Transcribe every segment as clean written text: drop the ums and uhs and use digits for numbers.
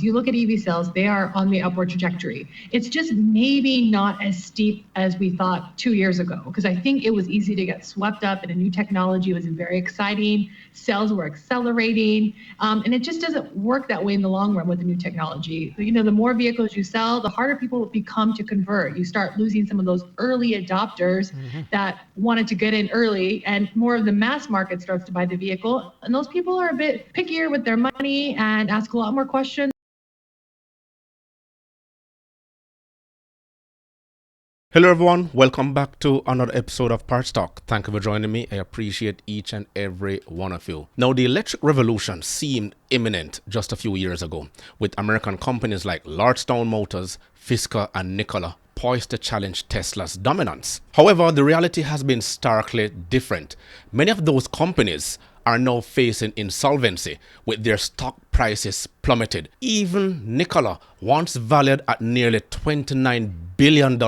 You look at EV sales, they are on the upward trajectory. It's just maybe not as steep as we thought 2 years ago, because I think it was easy to get swept up in a new technology. It was very exciting. Sales were accelerating. And it just doesn't work that way in the long run with the new technology. The more vehicles you sell, the harder people become to convert. You start losing some of those early adopters that wanted to get in early, and more of the mass market starts to buy the vehicle. And those people are a bit pickier with their money and ask a lot more questions. Hello everyone, welcome back to another episode of Parts Talk. Thank you for joining me. I appreciate each and every one of you. Now, the electric revolution seemed imminent just a few years ago, with American companies like Lordstown Motors, Fisker and Nikola poised to challenge Tesla's dominance. However, the reality has been starkly different. Many of those companies are now facing insolvency, with their stock prices plummeted. Even Nikola, once valued at nearly $29 billion,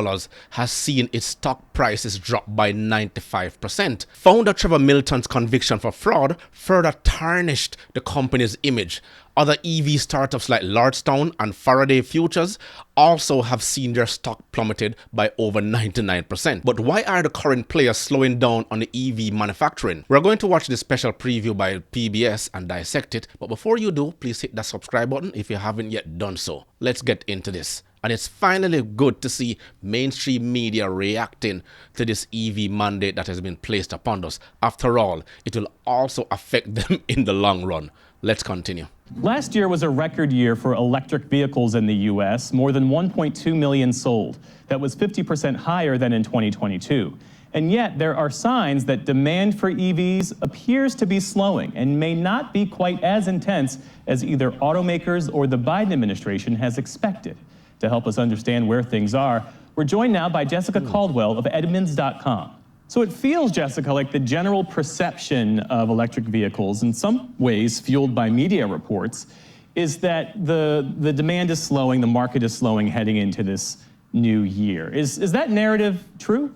has seen its stock prices drop by 95%. Founder Trevor Milton's conviction for fraud further tarnished the company's image. Other EV startups like Lordstown and Faraday Futures also have seen their stock plummeted by over 99%. But why are the current players slowing down on the EV manufacturing? We're going to watch this special preview by PBS and dissect it. But before you do, please hit that subscribe button if you haven't yet done so. Let's get into this. And it's finally good to see mainstream media reacting to this EV mandate that has been placed upon us. After all, it will also affect them in the long run. Let's continue. Last year was a record year for electric vehicles in the U.S., more than 1.2 million sold. That was 50% higher than in 2022. And yet there are signs that demand for EVs appears to be slowing and may not be quite as intense as either automakers or the Biden administration has expected. To help us understand where things are, we're joined now by Jessica Caldwell of Edmunds.com. So it feels, Jessica, like the general perception of electric vehicles, in some ways fueled by media reports, is that the demand is slowing, the market is slowing heading into this new year. Is that narrative true?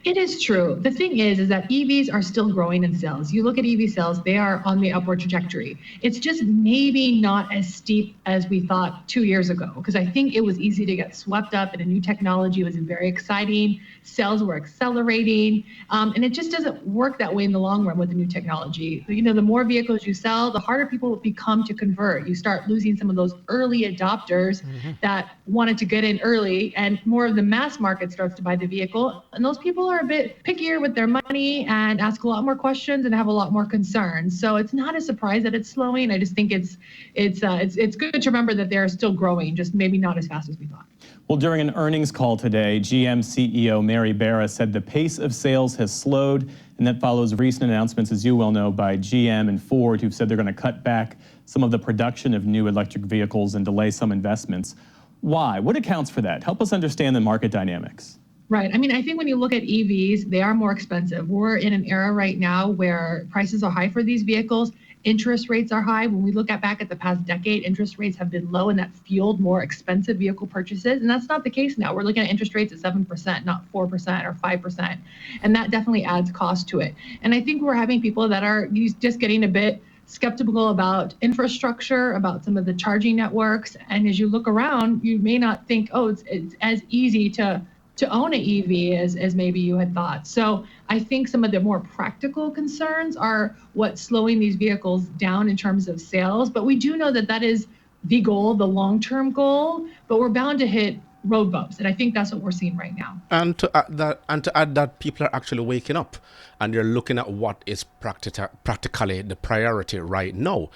It is true. The thing is that EVs are still growing in sales. You look at EV sales, they are on the upward trajectory. It's just maybe not as steep as we thought 2 years ago, because I think it was easy to get swept up in a new technology. It was very exciting. Sales were accelerating. And it just doesn't work that way in the long run with the new technology. The more vehicles you sell, the harder people become to convert. You start losing some of those early adopters that wanted to get in early, and more of the mass market starts to buy the vehicle. And those people are a bit pickier with their money and ask a lot more questions and have a lot more concerns. So it's not a surprise that it's slowing. I just think it's good to remember that they're still growing, just maybe not as fast as we thought. Well, during an earnings call today, GM CEO Mary Barra said the pace of sales has slowed, and that follows recent announcements, as you well know, by GM and Ford, who've said they're going to cut back some of the production of new electric vehicles and delay some investments. Why? What accounts for that? Help us understand the market dynamics. Right. I mean, I think when you look at EVs, they are more expensive. We're in an era right now where prices are high for these vehicles. Interest rates are high. When we look back at the past decade, interest rates have been low, and that fueled more expensive vehicle purchases. And that's not the case now. We're looking at interest rates at 7%, not 4% or 5%. And that definitely adds cost to it. And I think we're having people that are just getting a bit skeptical about infrastructure, about some of the charging networks. And as you look around, you may not think, oh, it's as easy to own an EV as maybe you had thought. So I think some of the more practical concerns are what's slowing these vehicles down in terms of sales. But we do know that that is the goal, the long-term goal, but we're bound to hit road bumps. And I think that's what we're seeing right now. And to add that, people are actually waking up and they're looking at what is practically the priority right now.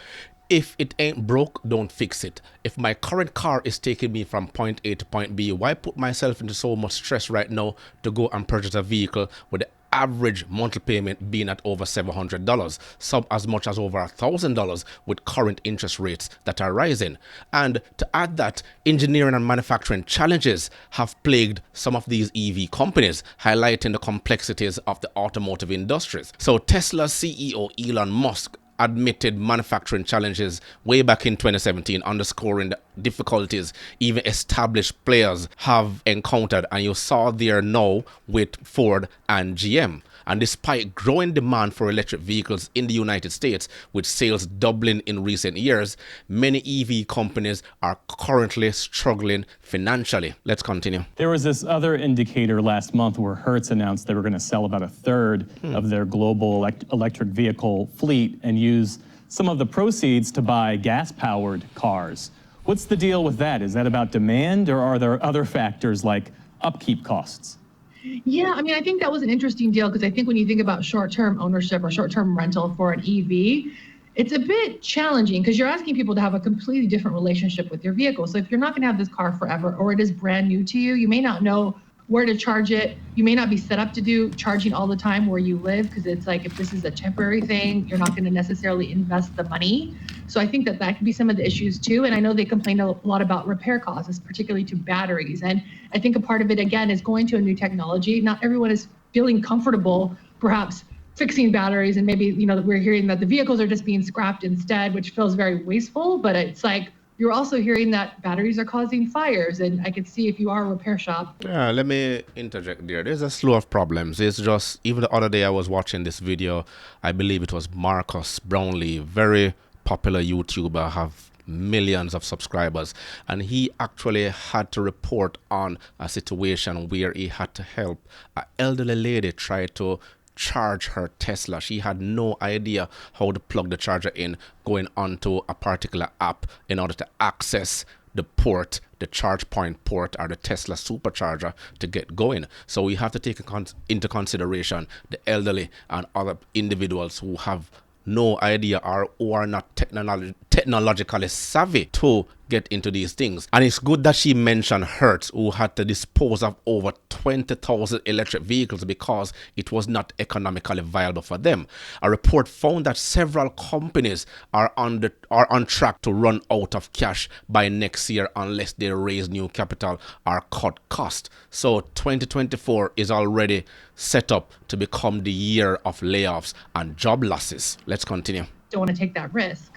If it ain't broke, don't fix it. If my current car is taking me from point A to point B, why put myself into so much stress right now to go and purchase a vehicle with the average monthly payment being at over $700, some as much as over $1,000 with current interest rates that are rising? And to add that, engineering and manufacturing challenges have plagued some of these EV companies, highlighting the complexities of the automotive industries. So Tesla's CEO Elon Musk admitted manufacturing challenges way back in 2017, underscoring the difficulties even established players have encountered, and you saw there now with Ford and GM. And despite growing demand for electric vehicles in the United States, with sales doubling in recent years, many EV companies are currently struggling financially. Let's continue. There was this other indicator last month where Hertz announced they were going to sell about a third of their global electric vehicle fleet and use some of the proceeds to buy gas-powered cars. What's the deal with that? Is that about demand, or are there other factors like upkeep costs? Yeah, I mean, I think that was an interesting deal because I think when you think about short-term ownership or short-term rental for an EV, it's a bit challenging because you're asking people to have a completely different relationship with your vehicle. So if you're not going to have this car forever, or it is brand new to you, you may not know where to charge it. You may not be set up to do charging all the time where you live, because it's like, if this is a temporary thing, you're not going to necessarily invest the money. So I think that could be some of the issues too. And I know they complain a lot about repair costs, particularly to batteries. And I think a part of it, again, is going to a new technology. Not everyone is feeling comfortable, perhaps, fixing batteries. And maybe, we're hearing that the vehicles are just being scrapped instead, which feels very wasteful. But it's like, you're also hearing that batteries are causing fires, and I could see if you are a repair shop. Yeah, let me interject there. There's a slew of problems. It's just, even the other day I was watching this video, I believe it was Marcus Brownlee, very popular YouTuber, have millions of subscribers, and he actually had to report on a situation where he had to help an elderly lady try to charge her Tesla. She had no idea how to plug the charger in, going onto a particular app in order to access the port, the charge point port, or the Tesla supercharger to get going. So we have to take into consideration the elderly and other individuals who have no idea or who are not technologically savvy to get into these things. And it's good that she mentioned Hertz, who had to dispose of over 20,000 electric vehicles because it was not economically viable for them. A report found that several companies are on track to run out of cash by next year unless they raise new capital or cut costs. So 2024 is already set up to become the year of layoffs and job losses. Let's continue. Don't want to take that risk.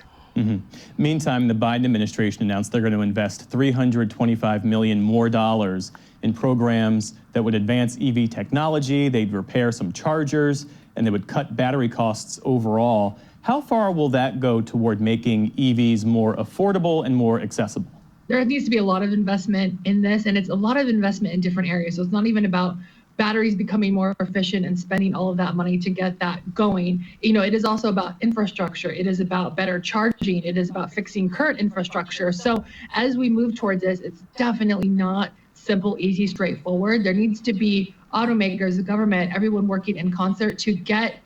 Meantime, the Biden administration announced they're going to invest $325 million more in programs that would advance EV technology. They'd repair some chargers, and they would cut battery costs overall. How far will that go toward making EVs more affordable and more accessible? There needs to be a lot of investment in this, and it's a lot of investment in different areas. So it's not even about batteries becoming more efficient and spending all of that money to get that going. It is also about infrastructure. It is about better charging. It is about fixing current infrastructure. So as we move towards this, it's definitely not simple, easy, straightforward. There needs to be automakers, the government, everyone working in concert to get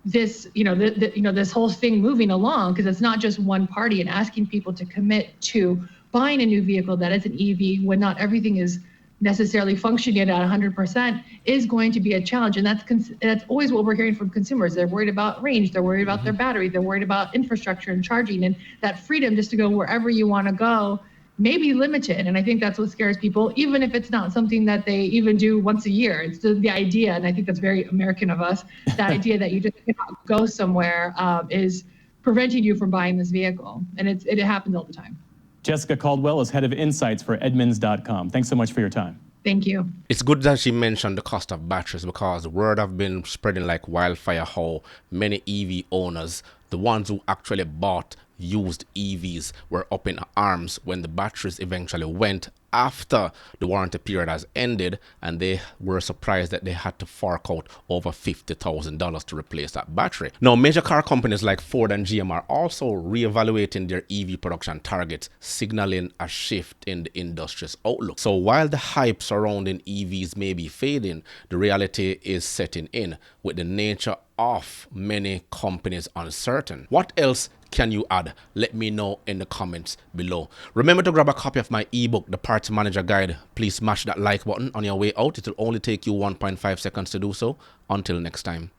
this, this whole thing moving along, because it's not just one party, and asking people to commit to buying a new vehicle that is an EV when not everything is necessarily functioning at 100% is going to be a challenge. And that's always what we're hearing from consumers. They're worried about range, they're worried about their battery, they're worried about infrastructure and charging, and that freedom just to go wherever you want to go may be limited. And I think that's what scares people, even if it's not something that they even do once a year. It's the idea, and I think that's very American of us, that idea that you just cannot go somewhere is preventing you from buying this vehicle. And it happens all the time. Jessica Caldwell is head of insights for Edmunds.com. Thanks so much for your time. Thank you. It's good that she mentioned the cost of batteries, because word have been spreading like wildfire how many EV owners, the ones who actually bought used EVs, were up in arms when the batteries eventually went after the warranty period has ended, and they were surprised that they had to fork out over $50,000 to replace that battery. Now, major car companies like Ford and GM are also reevaluating their EV production targets, signaling a shift in the industry's outlook. So while the hype surrounding EVs may be fading, the reality is setting in, with the nature of many companies uncertain. What else can you add? Let me know in the comments below. Remember to grab a copy of my ebook, The Parts Manager Guide. Please smash that like button on your way out. It will only take you 1.5 seconds to do so. Until next time.